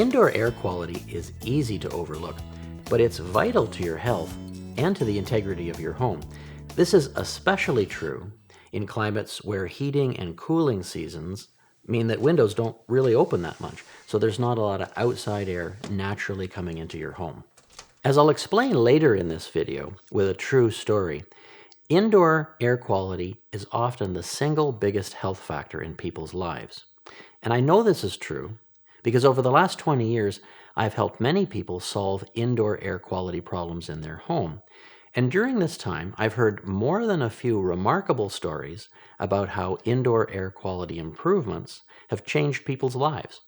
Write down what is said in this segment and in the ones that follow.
Indoor air quality is easy to overlook, but it's vital to your health and to the integrity of your home. This is especially true in climates where heating and cooling seasons mean that windows don't really open that much, so there's not a lot of outside air naturally coming into your home. As I'll explain later in this video with a true story, indoor air quality is often the single biggest health factor in people's lives. And I know this is true because over the last 20 years, I've helped many people solve indoor air quality problems in their home. And during this time, I've heard more than a few remarkable stories about how indoor air quality improvements have changed people's lives.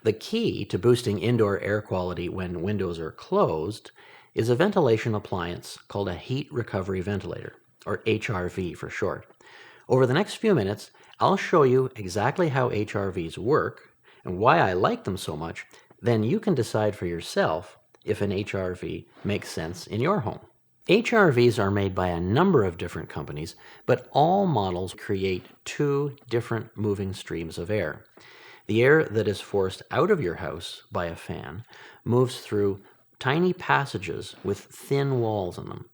The key to boosting indoor air quality when windows are closed is a ventilation appliance called a heat recovery ventilator, or HRV for short. Over the next few minutes, I'll show you exactly how HRVs work and why I like them so much. Then you can decide for yourself if an HRV makes sense in your home. HRVs are made by a number of different companies, but all models create two different moving streams of air. The air that is forced out of your house by a fan moves through tiny passages with thin walls in them.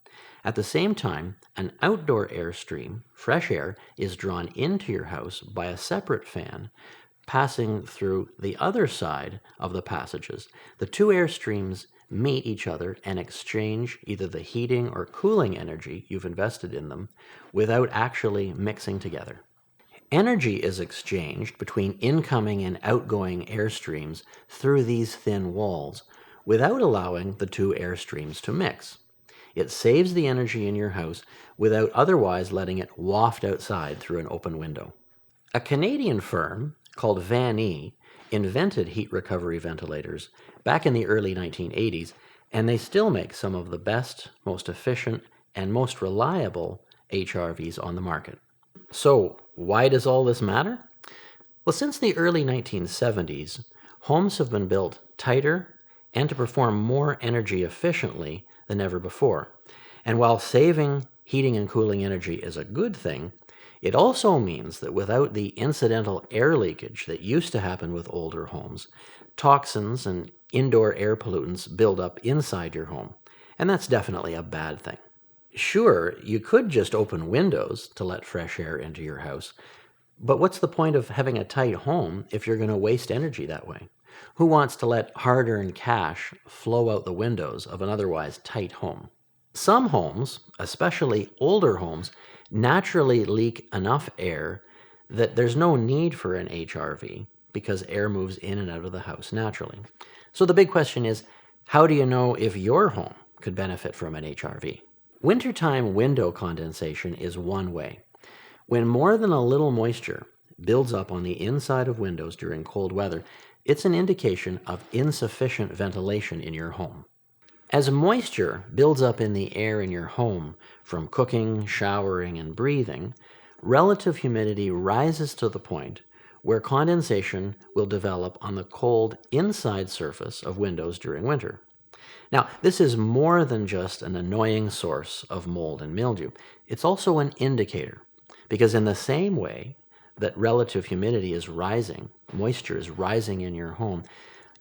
At the same time, an outdoor air stream, fresh air, is drawn into your house by a separate fan passing through the other side of the passages. The two air streams meet each other and exchange either the heating or cooling energy you've invested in them without actually mixing together. Energy is exchanged between incoming and outgoing air streams through these thin walls without allowing the two air streams to mix. It saves the energy in your house without otherwise letting it waft outside through an open window. A Canadian firm called Van E invented heat recovery ventilators back in the early 1980s, and they still make some of the best, most efficient, and most reliable HRVs on the market. So, why does all this matter? Well, since the early 1970s, homes have been built tighter and to perform more energy efficiently than ever before. And while saving heating and cooling energy is a good thing, it also means that without the incidental air leakage that used to happen with older homes, toxins and indoor air pollutants build up inside your home, and that's definitely a bad thing. Sure, you could just open windows to let fresh air into your house, but what's the point of having a tight home if you're going to waste energy that way? Who wants to let hard-earned cash flow out the windows of an otherwise tight home? Some homes, especially older homes, naturally leak enough air that there's no need for an HRV because air moves in and out of the house naturally. So the big question is, how do you know if your home could benefit from an HRV? Wintertime window condensation is one way. When more than a little moisture builds up on the inside of windows during cold weather, it's an indication of insufficient ventilation in your home. As moisture builds up in the air in your home from cooking, showering, and breathing, relative humidity rises to the point where condensation will develop on the cold inside surface of windows during winter. Now, this is more than just an annoying source of mold and mildew. It's also an indicator, because in the same way that relative humidity is rising, moisture is rising in your home,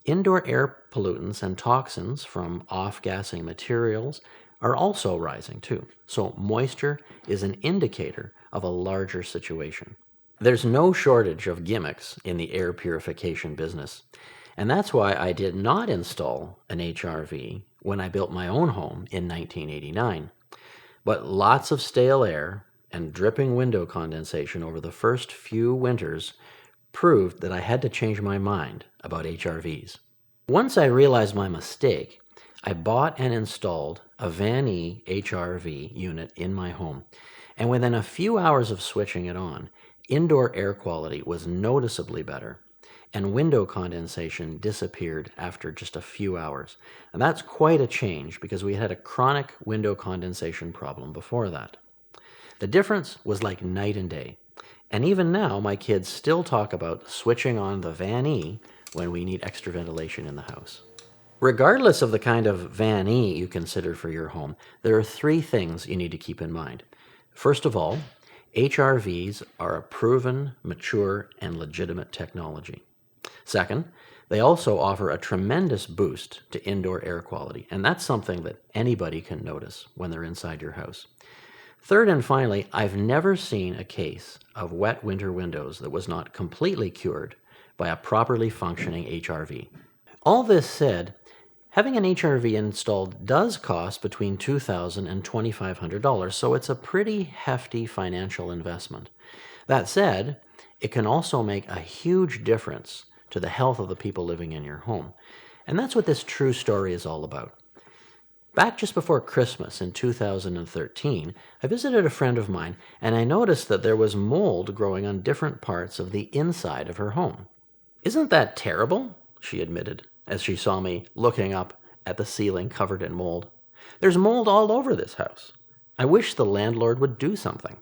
indoor air pollutants and toxins from off-gassing materials are also rising too. So moisture is an indicator of a larger situation. There's no shortage of gimmicks in the air purification business. And that's why I did not install an HRV when I built my own home in 1989. But lots of stale air and dripping window condensation over the first few winters proved that I had to change my mind about HRVs. Once I realized my mistake, I bought and installed a Van E HRV unit in my home, and within a few hours of switching it on, indoor air quality was noticeably better, and window condensation disappeared after just a few hours. And that's quite a change because we had a chronic window condensation problem before that. The difference was like night and day. And even now, my kids still talk about switching on the Van E when we need extra ventilation in the house. Regardless of the kind of Van E you consider for your home, there are three things you need to keep in mind. First of all, HRVs are a proven, mature, and legitimate technology. Second, They also offer a tremendous boost to indoor air quality, and that's something that anybody can notice when they're inside your house. Third and finally, I've never seen a case of wet winter windows that was not completely cured by a properly functioning HRV. All this said, having an HRV installed does cost between $2,000 and $2,500, so it's a pretty hefty financial investment. That said, it can also make a huge difference to the health of the people living in your home. And that's what this true story is all about. Back just before Christmas in 2013, I visited a friend of mine and I noticed that there was mold growing on different parts of the inside of her home. "Isn't that terrible?" she admitted as she saw me looking up at the ceiling covered in mold. "There's mold all over this house. I wish the landlord would do something."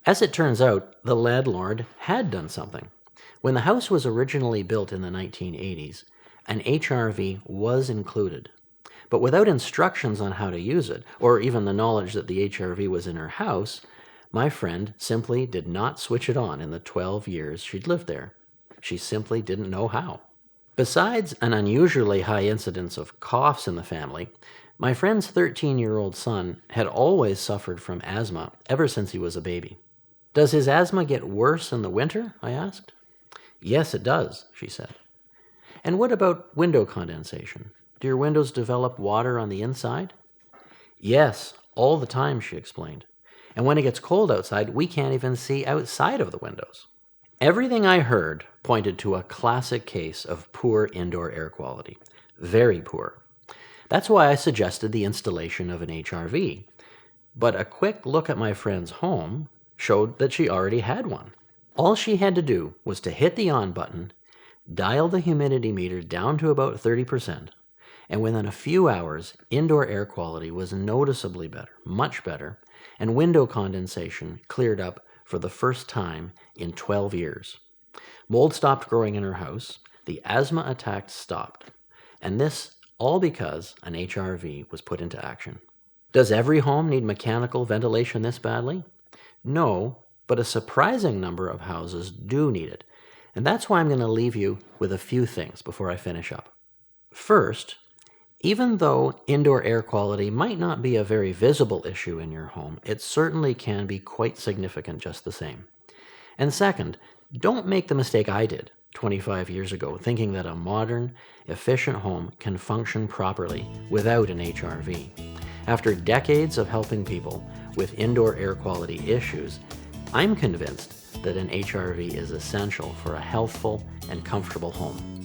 As it turns out, the landlord had done something. When the house was originally built in the 1980s, an HRV was included. But without instructions on how to use it, or even the knowledge that the HRV was in her house, my friend simply did not switch it on in the 12 years she'd lived there. She simply didn't know how. Besides an unusually high incidence of coughs in the family, my friend's 13-year-old son had always suffered from asthma ever since he was a baby. "Does his asthma get worse in the winter?" I asked. "Yes, it does," she said. "And what about window condensation? Do your windows develop water on the inside?" "Yes, all the time," she explained. "And when it gets cold outside, we can't even see outside of the windows." Everything I heard pointed to a classic case of poor indoor air quality. Very poor. That's why I suggested the installation of an HRV. But a quick look at my friend's home showed that she already had one. All she had to do was to hit the on button, dial the humidity meter down to about 30%, and within a few hours, indoor air quality was noticeably better, much better, and window condensation cleared up for the first time in 12 years. Mold stopped growing in her house, the asthma attacks stopped, and this all because an HRV was put into action. Does every home need mechanical ventilation this badly? No, but a surprising number of houses do need it, and that's why I'm going to leave you with a few things before I finish up. First, even though indoor air quality might not be a very visible issue in your home, it certainly can be quite significant just the same. And second, don't make the mistake I did 25 years ago, thinking that a modern, efficient home can function properly without an HRV. After decades of helping people with indoor air quality issues, I'm convinced that an HRV is essential for a healthful and comfortable home.